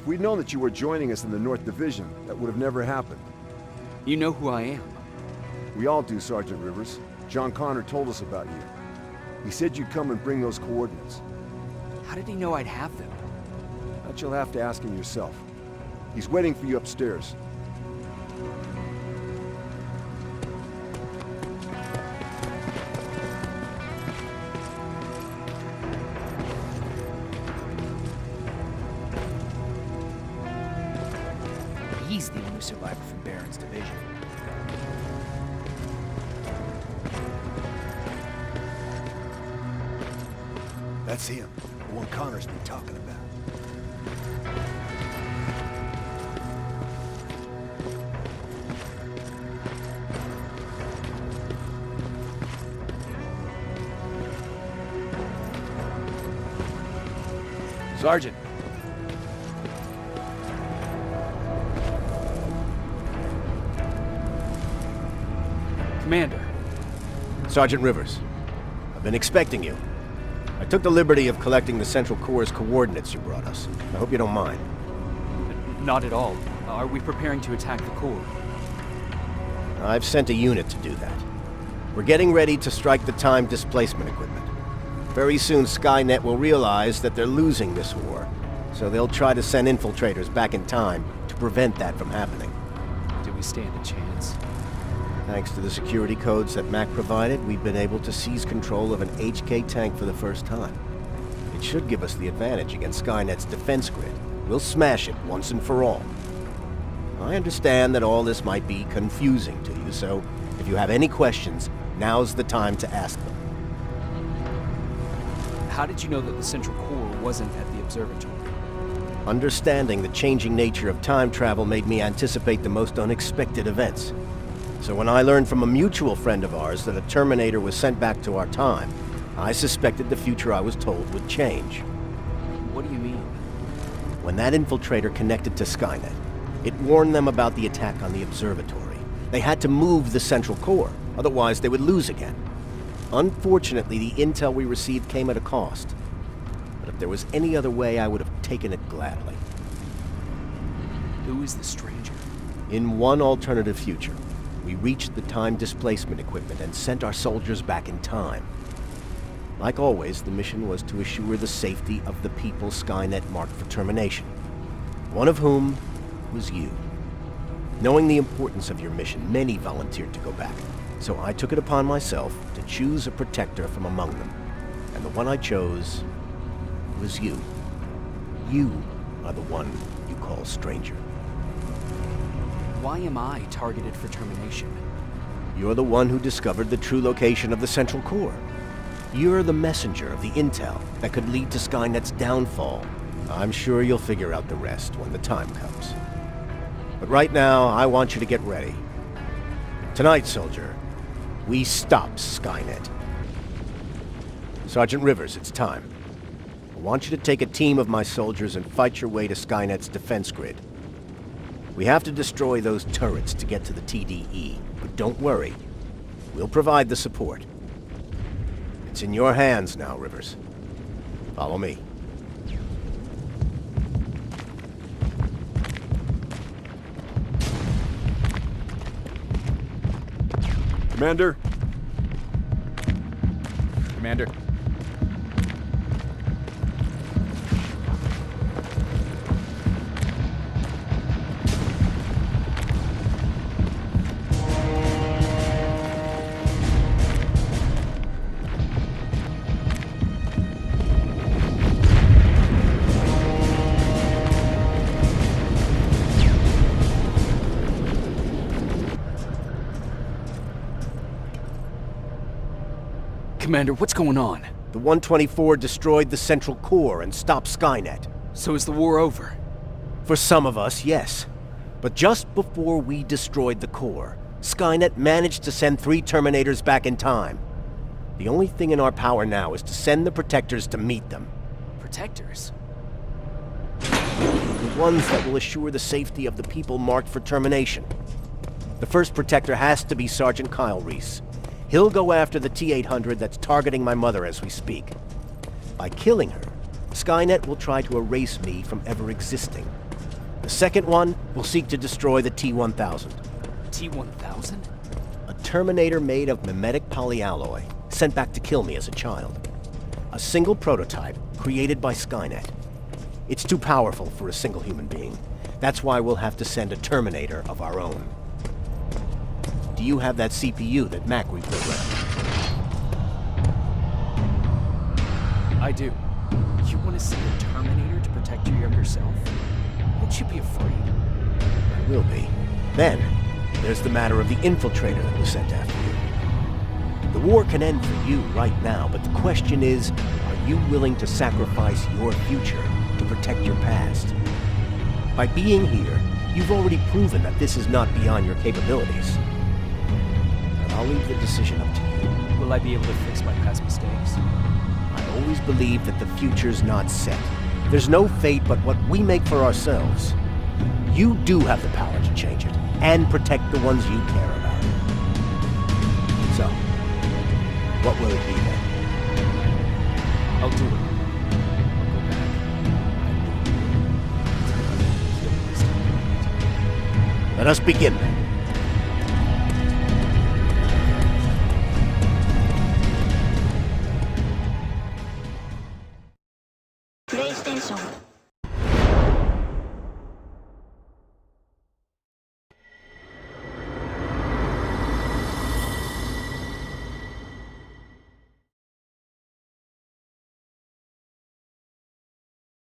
If we'd known that you were joining us in the North Division, that would have never happened. You know who I am. We all do, Sergeant Rivers. John Connor told us about you. He said you'd come and bring those coordinates. How did he know I'd have them? That you'll have to ask him yourself. He's waiting for you upstairs. He's the only survivor from Baron's division. That's him, the one Connor's been talking about. Sergeant. Commander. Sergeant Rivers, I've been expecting you. I took the liberty of collecting the Central Corps' coordinates you brought us. I hope you don't mind. Not at all. Are we preparing to attack the Corps? I've sent a unit to do that. We're getting ready to strike the time displacement equipment. Very soon Skynet will realize that they're losing this war, so they'll try to send infiltrators back in time to prevent that from happening. Do we stand a chance? Thanks to the security codes that Mac provided, we've been able to seize control of an HK tank for the first time. It should give us the advantage against Skynet's defense grid. We'll smash it once and for all. I understand that all this might be confusing to you, so if you have any questions, now's the time to ask them. How did you know that the Central Corps wasn't at the observatory? Understanding the changing nature of time travel made me anticipate the most unexpected events. So when I learned from a mutual friend of ours that a Terminator was sent back to our time, I suspected the future I was told would change. What do you mean? When that infiltrator connected to Skynet, it warned them about the attack on the observatory. They had to move the Central Corps, otherwise they would lose again. Unfortunately, the intel we received came at a cost. But if there was any other way, I would have taken it gladly. Who is the stranger? In one alternative future, we reached the time displacement equipment and sent our soldiers back in time. Like always, the mission was to assure the safety of the people Skynet marked for termination, one of whom was you. Knowing the importance of your mission, many volunteered to go back, so I took it upon myself to choose a protector from among them. And the one I chose was you. You are the one you call stranger. Why am I targeted for termination? You're the one who discovered the true location of the Central Corps. You're the messenger of the intel that could lead to Skynet's downfall. I'm sure you'll figure out the rest when the time comes. But right now, I want you to get ready. Tonight, soldier, we stop Skynet. Sergeant Rivers, it's time. I want you to take a team of my soldiers and fight your way to Skynet's defense grid. We have to destroy those turrets to get to the TDE, but don't worry. We'll provide the support. It's in your hands now, Rivers. Follow me. Commander? Commander. Commander, what's going on? The 124 destroyed the Central Corps and stopped Skynet. So is the war over? For some of us, yes. But just before we destroyed the core, Skynet managed to send 3 Terminators back in time. The only thing in our power now is to send the Protectors to meet them. Protectors? The ones that will assure the safety of the people marked for termination. The first Protector has to be Sergeant Kyle Reese. He'll go after the T-800 that's targeting my mother as we speak. By killing her, Skynet will try to erase me from ever existing. The second one will seek to destroy the T-1000. T-1000? A Terminator made of mimetic polyalloy, sent back to kill me as a child. A single prototype created by Skynet. It's too powerful for a single human being. That's why we'll have to send a Terminator of our own. Do you have that CPU that Mac reprogrammed? I do. You want to send a Terminator to protect your younger self? Won't you be afraid? I will be. Then, there's the matter of the infiltrator that was sent after you. The war can end for you right now, but the question is, are you willing to sacrifice your future to protect your past? By being here, you've already proven that this is not beyond your capabilities. But I'll leave the decision up to you. Will I be able to fix my past mistakes? I always believe that the future's not set. There's no fate but what we make for ourselves. You do have the power to change it, and protect the ones you care about. So, what will it be then? I'll do it. I'll go back. I know you will. Let us begin then.